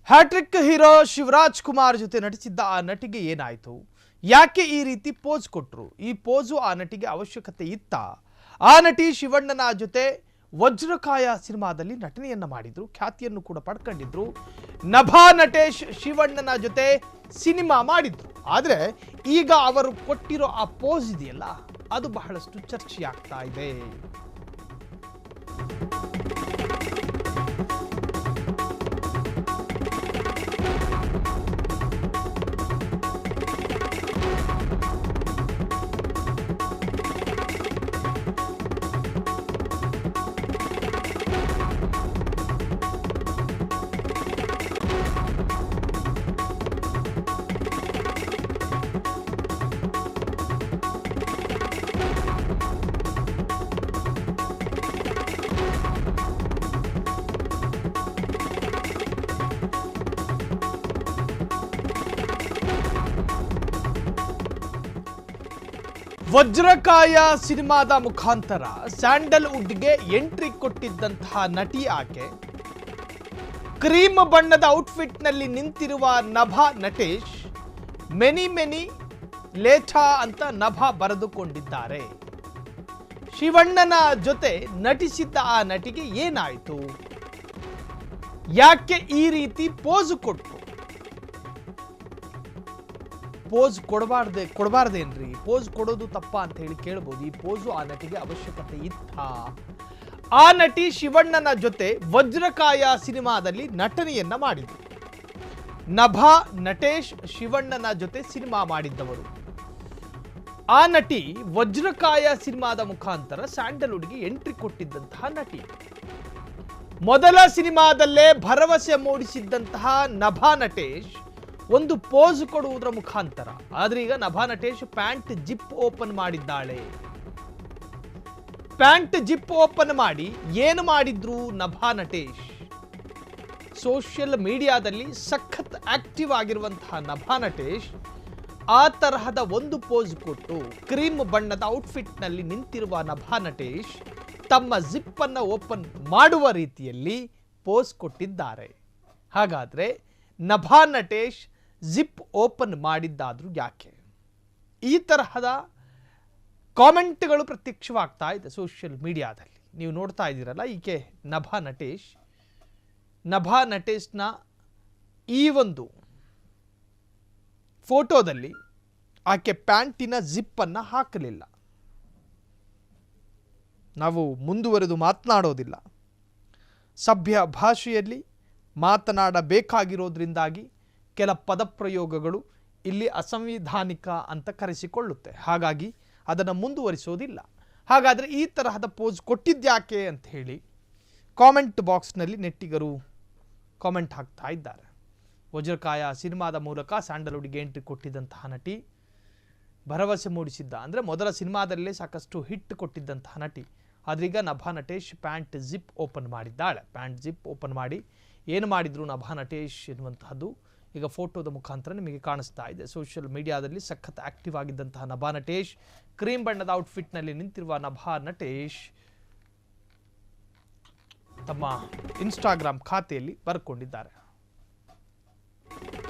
Hat trick hero Shivraj Kumar ಜೊತೆ ನಟಿಸಿದ್ದ ಆ ನಟಿಗೆ ಏನಾಯಿತು? ಯಾಕೆ ಈ ರೀತಿ ಪೋಸ್ ಕೊಟ್ಟರು? ಈ ಪೋಸು ಆ ನಟಿಗೆ ಅವಶ್ಯಕತೆ ಇತ್ತಾ? ಆ ನಟಿ ಶಿವಣ್ಣನ ಜೊತೆ ವಜ್ರಕಾಯ ಸಿನಿಮಾದಲ್ಲಿ ನಟನೆಯನ್ನ ಮಾಡಿದ್ರು, ಖ್ಯಾತಿಯನ್ನು ಕೂಡ ಪಡ್ಕೊಂಡಿದ್ರು. ನಭಾ ನಟೇಶ್ ಶಿವಣ್ಣನ ಜೊತೆ ಸಿನಿಮಾ ಮಾಡಿದ್ರು. ಆದರೆ ಈಗ ಅವರು ಕೊಟ್ಟಿರೋ ಆ ಪೋಸ್ ಇದೆಯಲ್ಲ, ಅದು ಬಹಳಷ್ಟು ಚರ್ಚೆಯಾಗ್ತಾ ಇದೆ. ವಜ್ರಕಾಯ ಸಿನಿಮಾದ ಮುಖಾಂತರ ಸ್ಯಾಂಡಲ್ವುಡ್ಗೆ ಎಂಟ್ರಿ ಕೊಟ್ಟಿದ್ದಂತಹ ನಟಿ ಆಕೆ. ಕ್ರೀಮ್ ಬಣ್ಣದ ಔಟ್ಫಿಟ್ ನಲ್ಲಿ ನಿಂತಿರುವ ನಭಾ ನಟೇಶ್ ಮೆನಿ ಮೆನಿ ಲೇಟಾ ಅಂತ ನಭಾ ಬರೆದುಕೊಂಡಿದ್ದಾರೆ. ಶಿವಣ್ಣನ ಜೊತೆ ನಟಿಸಿದ್ದ ಆ ನಟಿಗೆ ಏನಾಯಿತು? ಯಾಕೆ ಈ ರೀತಿ ಪೋಸ್ ಕೊಟ್ಟರು? ಪೋಸ್ ಕೊಡಬಾರ್ದೇನ್ರಿ? ಪೋಸ್ ಕೊಡೋದು ತಪ್ಪ ಅಂತ ಹೇಳಿ ಕೇಳಬಹುದು. ಈ ಪೋಸು ಆ ನಟಿಗೆ ಅವಶ್ಯಕತೆ ಇತ್ತಾ? ಆ ನಟಿ ಶಿವಣ್ಣನ ಜೊತೆ ವಜ್ರಕಾಯ ಸಿನಿಮಾದಲ್ಲಿ ನಟನೆಯನ್ನ ಮಾಡಿದ್ರು. ನಭಾ ನಟೇಶ್ ಶಿವಣ್ಣನ ಜೊತೆ ಸಿನಿಮಾ ಮಾಡಿದ್ದವರು. ಆ ನಟಿ ವಜ್ರಕಾಯ ಸಿನಿಮಾದ ಮುಖಾಂತರ ಸ್ಯಾಂಡಲ್ವುಡ್ಗೆ ಎಂಟ್ರಿ ಕೊಟ್ಟಿದ್ದಂತಹ ನಟಿ. ಮೊದಲ ಸಿನಿಮಾದಲ್ಲೇ ಭರವಸೆ ಮೂಡಿಸಿದ್ದಂತಹ ನಭಾ ನಟೇಶ್ ಒಂದು ಪೋಸ್ ಕೊಡುವುದರ ಮುಖಾಂತರ, ಆದ್ರೆ ಈಗ Nabha Natesh pant zip open ಮಾಡಿದ್ದಾಳೆ. ಪ್ಯಾಂಟ್ ಜಿಪ್ ಓಪನ್ ಮಾಡಿ ಏನು ಮಾಡಿದ್ರು ನಭಾ ನಟೇಶ್? ಸೋಷಿಯಲ್ ಮೀಡಿಯಾದಲ್ಲಿ ಸಖತ್ ಆಕ್ಟಿವ್ ಆಗಿರುವಂತಹ ನಭಾ ನಟೇಶ್ ಆ ತರಹದ ಒಂದು ಪೋಸ್ ಕೊಟ್ಟು, ಕ್ರೀಮ್ ಬಣ್ಣದ ಔಟ್ಫಿಟ್ ನಲ್ಲಿ ನಿಂತಿರುವ ನಭಾ ನಟೇಶ್ ತಮ್ಮ ಜಿಪ್ ಅನ್ನ ಓಪನ್ ಮಾಡುವ ರೀತಿಯಲ್ಲಿ ಪೋಸ್ ಕೊಟ್ಟಿದ್ದಾರೆ. ಹಾಗಾದ್ರೆ ನಭಾ ನಟೇಶ್ ಜಿಪ್ ಓಪನ್ ಮಾಡಿದ್ದಾದ್ರೂ ಯಾಕೆ? ಈ ತರಹದ ಕಾಮೆಂಟ್ಗಳು ಪ್ರತ್ಯಕ್ಷವಾಗ್ತಾ ಇದೆ ಸೋಷಿಯಲ್ ಮೀಡಿಯಾದಲ್ಲಿ. ನೀವು ನೋಡ್ತಾ ಇದ್ದೀರಲ್ಲ, ಈಕೆ ನಭಾ ನಟೇಶ್ನ ಈ ಒಂದು ಫೋಟೋದಲ್ಲಿ ಆಕೆ ಪ್ಯಾಂಟಿನ ಜಿಪ್ ಅನ್ನ ಹಾಕಲಿಲ್ಲ. ನಾವು ಮುಂದುವರೆದು ಮಾತನಾಡೋದಿಲ್ಲ. ಸಭ್ಯ ಭಾಷೆಯಲ್ಲಿ ಮಾತನಾಡಬೇಕಾಗಿರೋದ್ರಿಂದಾಗಿ ಕೆಲ ಪದಪ್ರಯೋಗಗಳು ಇಲ್ಲಿ ಅಸಂವಿಧಾನಿಕ ಅಂತ ಕರೆಸಿಕೊಳ್ಳುತ್ತೆ. ಹಾಗಾಗಿ ಅದನ್ನು ಮುಂದುವರಿಸೋದಿಲ್ಲ. ಹಾಗಾದರೆ ಈ ತರಹದ ಪೋಸ್ ಕೊಟ್ಟಿದ್ಯಾಕೆ ಅಂತ ಹೇಳಿ ಕಾಮೆಂಟ್ ಬಾಕ್ಸ್ನಲ್ಲಿ ನೆಟ್ಟಿಗರು ಕಾಮೆಂಟ್ ಹಾಕ್ತಾ ಇದ್ದಾರೆ. ವಜ್ರಕಾಯ ಸಿನಿಮಾದ ಮೂಲಕ ಸ್ಯಾಂಡಲ್ವುಡ್ಗೆ ಎಂಟ್ರಿ ಕೊಟ್ಟಿದ್ದಂತಹ ನಟಿ, ಭರವಸೆ ಮೂಡಿಸಿದ್ದ, ಅಂದರೆ ಮೊದಲ ಸಿನಿಮಾದಲ್ಲೇ ಸಾಕಷ್ಟು ಹಿಟ್ ಕೊಟ್ಟಿದ್ದಂತಹ ನಟಿ, ಆದ್ರೀಗ Nabha Natesh pant zip open ಮಾಡಿದ್ದಾಳೆ. ಪ್ಯಾಂಟ್ ಜಿಪ್ ಓಪನ್ ಮಾಡಿ ಏನು ಮಾಡಿದ್ರು ನಭಾ ನಟೇಶ್ ಎನ್ನುವಂತಹದ್ದು ಈಗ ಫೋಟೋದ ಮುಖಾಂತರ ನಿಮಗೆ ಕಾಣಿಸ್ತಾ ಇದೆ. ಸೋಷಿಯಲ್ ಮೀಡಿಯಾದಲ್ಲಿ ಸಖತ್ ಆಕ್ಟಿವ್ ಆಗಿದ್ದಂತಹ ನಭಾ ನಟೇಶ್, ಕ್ರೀಮ್ ಬಣ್ಣದ ಔಟ್ಫಿಟ್ನಲ್ಲಿ ನಿಂತಿರುವ ನಭಾ ನಟೇಶ್ ತಮ್ಮ ಇನ್ಸ್ಟಾಗ್ರಾಮ್ ಖಾತೆಯಲ್ಲಿ ಬರ್ಕೊಂಡಿದ್ದಾರೆ.